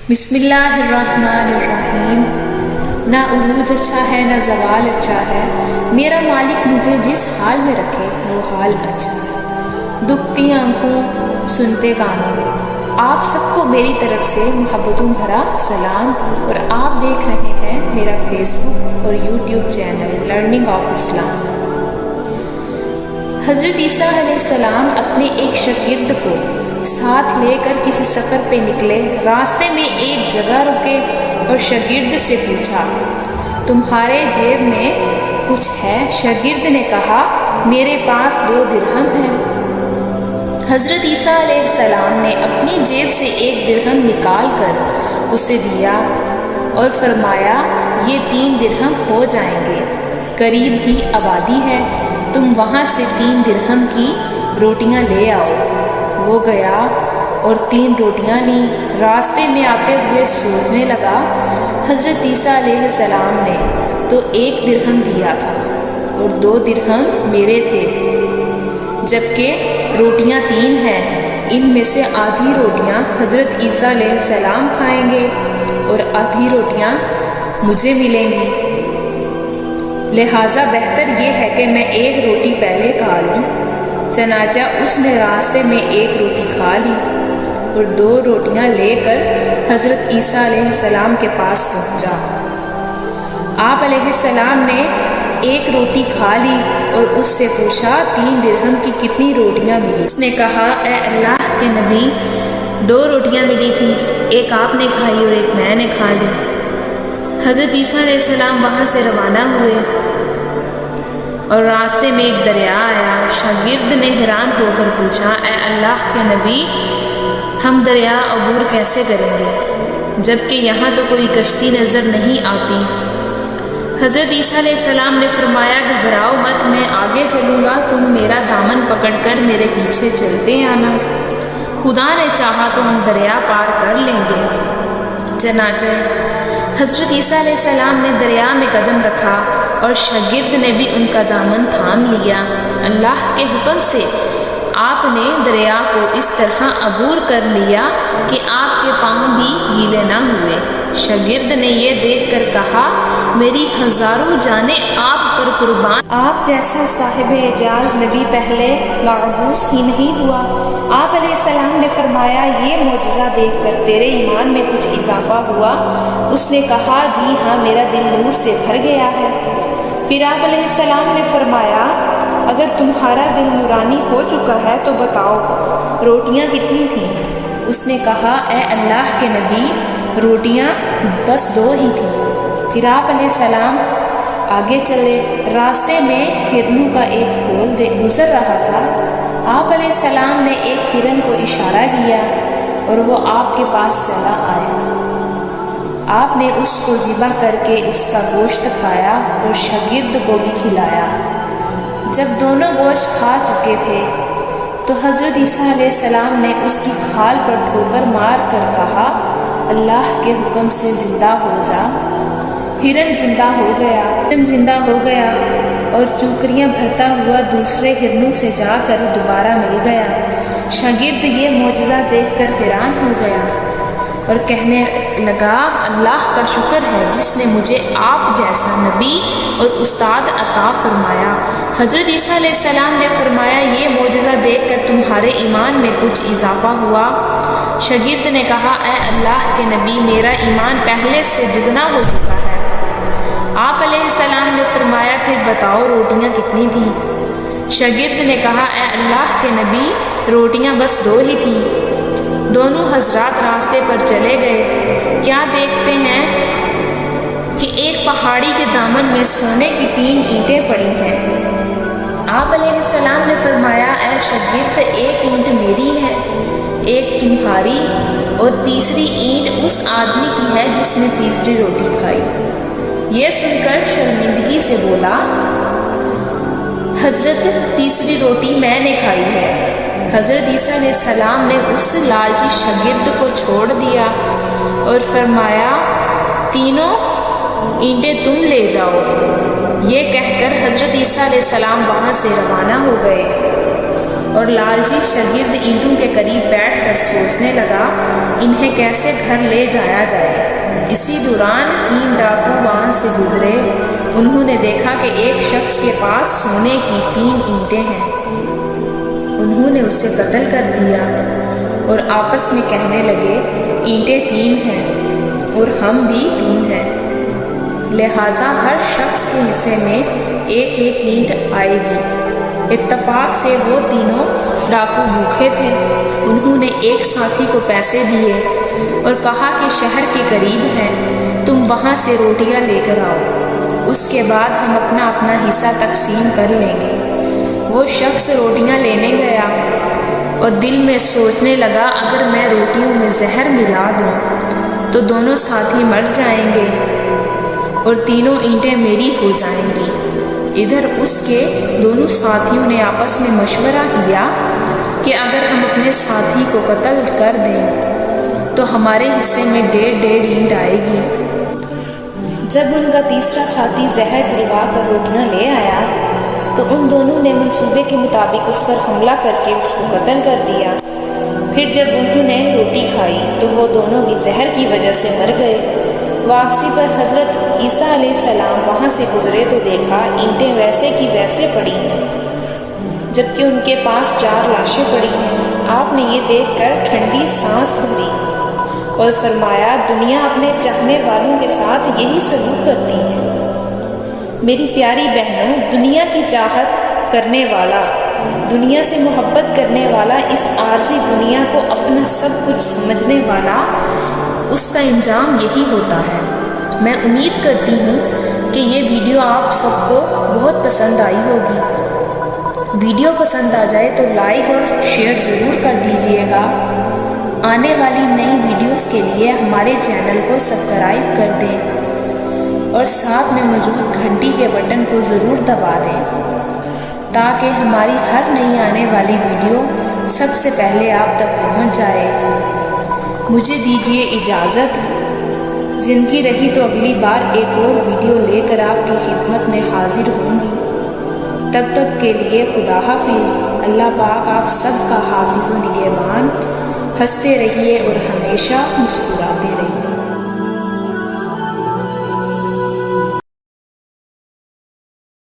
بسم اللہ الرحمن الرحیم۔ نہ عروج اچھا ہے نہ زوال اچھا ہے، میرا مالک مجھے جس حال میں رکھے وہ حال اچھا ہے۔ دکھتی آنکھوں سنتے کانوں، آپ سب کو میری طرف سے محبتوں بھرا سلام، اور آپ دیکھ رہے ہیں میرا فیس بک اور یوٹیوب چینل لرننگ آف اسلام۔ حضرت عیسیٰ علیہ السلام اپنے ایک شاگرد کو ساتھ لے کر کسی سفر پہ نکلے۔ راستے میں ایک جگہ رکے اور شاگرد سے پوچھا، تمہارے جیب میں کچھ ہے؟ شاگرد نے کہا، میرے پاس 2 درہم ہیں۔ حضرت عیسیٰ علیہ السلام نے اپنی جیب سے 1 درہم نکال کر اسے دیا اور فرمایا، یہ 3 درہم ہو جائیں گے، قریب ہی آبادی ہے، تم وہاں سے 3 درہم کی روٹیاں لے آؤ۔ وہ گیا اور 3 روٹیاں لیں۔ راستے میں آتے ہوئے سوچنے لگا، حضرت عیسیٰ علیہ السلام نے تو 1 درہم دیا تھا اور 2 درہم میرے تھے، جبکہ روٹیاں 3 ہیں، ان میں سے آدھی روٹیاں حضرت عیسیٰ علیہ السلام کھائیں گے اور آدھی روٹیاں مجھے ملیں گی، لہٰذا بہتر یہ ہے کہ میں 1 روٹی پہلے کھا لوں۔ چنانچہ اس نے راستے میں 1 روٹی کھا لی اور 2 روٹیاں لے کر حضرت عیسیٰ علیہ السلام کے پاس پہنچا۔ آپ علیہ السلام نے 1 روٹی کھا لی اور اس سے پوچھا، 3 درہم کی کتنی روٹیاں ملی؟ اس نے کہا، اے اللہ کے نبی، 2 روٹیاں ملی تھیں، 1 آپ نے کھائی اور 1 میں نے کھا لی۔ حضرت عیسیٰ علیہ السلام وہاں سے روانہ ہوئے اور راستے میں ایک دریا آیا۔ شاگرد نے حیران ہو کر پوچھا، اے اللہ کے نبی، ہم دریا عبور کیسے کریں گے جبکہ یہاں تو کوئی کشتی نظر نہیں آتی؟ حضرت عیسیٰ علیہ السلام نے فرمایا، گھبراؤ مت، میں آگے چلوں گا، تم میرا دامن پکڑ کر میرے پیچھے چلتے آنا، خدا نے چاہا تو ہم دریا پار کر لیں گے۔ چنانچہ حضرت عیسیٰ علیہ السلام نے دریا میں قدم رکھا اور شاگرد نے بھی ان کا دامن تھام لیا۔ اللہ کے حکم سے آپ نے دریا کو اس طرح عبور کر لیا کہ آپ کے پاؤں بھی گیلے نہ ہوئے۔ شاگرد نے یہ دیکھ کر کہا، میری ہزاروں جانیں آپ پر قربان، آپ جیسا صاحب اعجاز نبی پہلے مبعوث ہی نہیں ہوا۔ آپ علیہ السلام نے فرمایا، یہ معجزہ دیکھ کر تیرے ایمان میں کچھ اضافہ ہوا؟ اس نے کہا، جی ہاں، میرا دل نور سے بھر گیا ہے۔ پھر آپ علیہ السلام نے فرمایا، اگر تمہارا دل نورانی ہو چکا ہے تو بتاؤ روٹیاں کتنی تھیں؟ اس نے کہا، اے اللہ کے نبی، روٹیاں بس 2 ہی تھیں۔ پھر آپ علیہ السلام آگے چلے۔ راستے میں ہرنوں کا ایک کھول گزر رہا تھا۔ آپ علیہ السلام نے ایک ہرن کو اشارہ کیا اور وہ آپ کے پاس چلا آیا۔ آپ نے اس کو ذبح کر کے اس کا گوشت کھایا اور شاگرد کو بھی کھلایا۔ جب دونوں گوشت کھا چکے تھے تو حضرت عیسیٰ علیہ السلام نے اس کی کھال پر ٹھوکر مار کر کہا، اللہ کے حکم سے زندہ ہو جا۔ ہرن زندہ ہو گیا اور چوکریاں بھرتا ہوا دوسرے ہرنوں سے جا کر دوبارہ مل گیا۔ شاگرد یہ معجزہ دیکھ کر حیران ہو گیا اور کہنے لگا، اللہ کا شکر ہے جس نے مجھے آپ جیسا نبی اور استاد عطا فرمایا۔ حضرت عیسیٰ علیہ السلام نے فرمایا، یہ معجزہ دیکھ کر تمہارے ایمان میں کچھ اضافہ ہوا؟ شاگرد نے کہا، اے اللہ کے نبی، میرا ایمان پہلے سے دگنا ہو چکا ہے۔ آپ علیہ السلام نے فرمایا، پھر بتاؤ روٹیاں کتنی تھیں؟ شاگرد نے کہا، اے اللہ کے نبی، روٹیاں بس 2 ہی تھیں۔ دونوں حضرات راستے پر چلے گئے۔ کیا دیکھتے ہیں کہ ایک پہاڑی کے دامن میں سونے کی 3 اینٹیں پڑی ہیں۔ آپ علیہ السلام نے فرمایا، اے شاگرد، 1 اینٹ میری ہے، 1 تمہاری اور تیسری اینٹ اس آدمی کی ہے جس نے تیسری روٹی کھائی۔ یہ سن کر شرمندگی سے بولا، حضرت، تیسری روٹی میں نے کھائی ہے۔ حضرت عیسیٰ علیہ السلام نے اس لالچی شاگرد کو چھوڑ دیا اور فرمایا، تینوں اینٹیں تم لے جاؤ۔ یہ کہہ کر حضرت عیسیٰ علیہ السلام وہاں سے روانہ ہو گئے۔ اور لالچی شاگرد اینٹوں کے قریب بیٹھ کر سوچنے لگا انہیں کیسے گھر لے جایا جائے۔ اسی دوران 3 ڈاکو وہاں سے گزرے۔ انہوں نے دیکھا کہ ایک شخص کے پاس سونے کی 3 اینٹیں ہیں۔ انہوں نے اسے قتل کر دیا اور آپس میں کہنے لگے اینٹیں 3 ہیں اور ہم بھی 3 ہیں، لہٰذا ہر شخص کے حصے میں ایک اینٹ آئے گی۔ اتفاق سے وہ تینوں ڈاکو بھوکے تھے۔ انہوں نے ایک ساتھی کو پیسے دیے اور کہا کہ شہر کے قریب ہیں، تم وہاں سے روٹیاں لے کر آؤ، اس کے بعد ہم اپنا اپنا حصہ تقسیم کر لیں گے۔ وہ شخص روٹیاں لینے گیا اور دل میں سوچنے لگا اگر میں روٹیوں میں زہر ملا دوں تو دونوں ساتھی مر جائیں گے اور تینوں اینٹیں میری ہو جائیں گی۔ ادھر اس کے دونوں ساتھیوں نے آپس میں مشورہ کیا کہ اگر ہم اپنے ساتھی کو قتل کر دیں تو ہمارے حصے میں 1.5 اینٹ آئے گی۔ جب ان کا تیسرا ساتھی زہر ڈلوا کر روٹیاں لے آیا تو ان دونوں نے منصوبے کے مطابق اس پر حملہ کر کے اس کو قتل کر دیا۔ پھر جب انہوں نے روٹی کھائی تو وہ دونوں بھی زہر کی وجہ سے مر گئے۔ واپسی پر حضرت عیسیٰ علیہ السلام وہاں سے گزرے تو دیکھا اینٹیں ویسے کی ویسے پڑی ہیں، جبکہ ان کے پاس 4 لاشیں پڑی ہیں۔ آپ نے یہ دیکھ کر ٹھنڈی سانس بھری اور فرمایا دنیا اپنے چاہنے والوں کے ساتھ یہی سلوک کرتی ہے۔ میری پیاری بہنوں، دنیا کی چاہت کرنے والا، دنیا سے محبت کرنے والا، اس عارضی دنیا کو اپنا سب کچھ سمجھنے والا، اس کا انجام یہی ہوتا ہے۔ میں امید کرتی ہوں کہ یہ ویڈیو آپ سب کو بہت پسند آئی ہوگی۔ ویڈیو پسند آ جائے تو لائک اور شیئر ضرور کر دیجیے گا۔ آنے والی نئی ویڈیوز کے لیے ہمارے چینل کو سبسکرائب کر دیں اور ساتھ میں موجود گھنٹی کے بٹن کو ضرور دبا دیں تاکہ ہماری ہر نئی آنے والی ویڈیو سب سے پہلے آپ تک پہنچ جائے۔ مجھے دیجیے اجازت، زندگی رہی تو اگلی بار ایک اور ویڈیو لے کر آپ کی خدمت میں حاضر ہوں گی۔ تب تک کے لیے خدا حافظ۔ اللہ پاک آپ سب کا حافظ و نگہبان۔ ہنستے رہیے اور ہمیشہ مسکراتے رہیے۔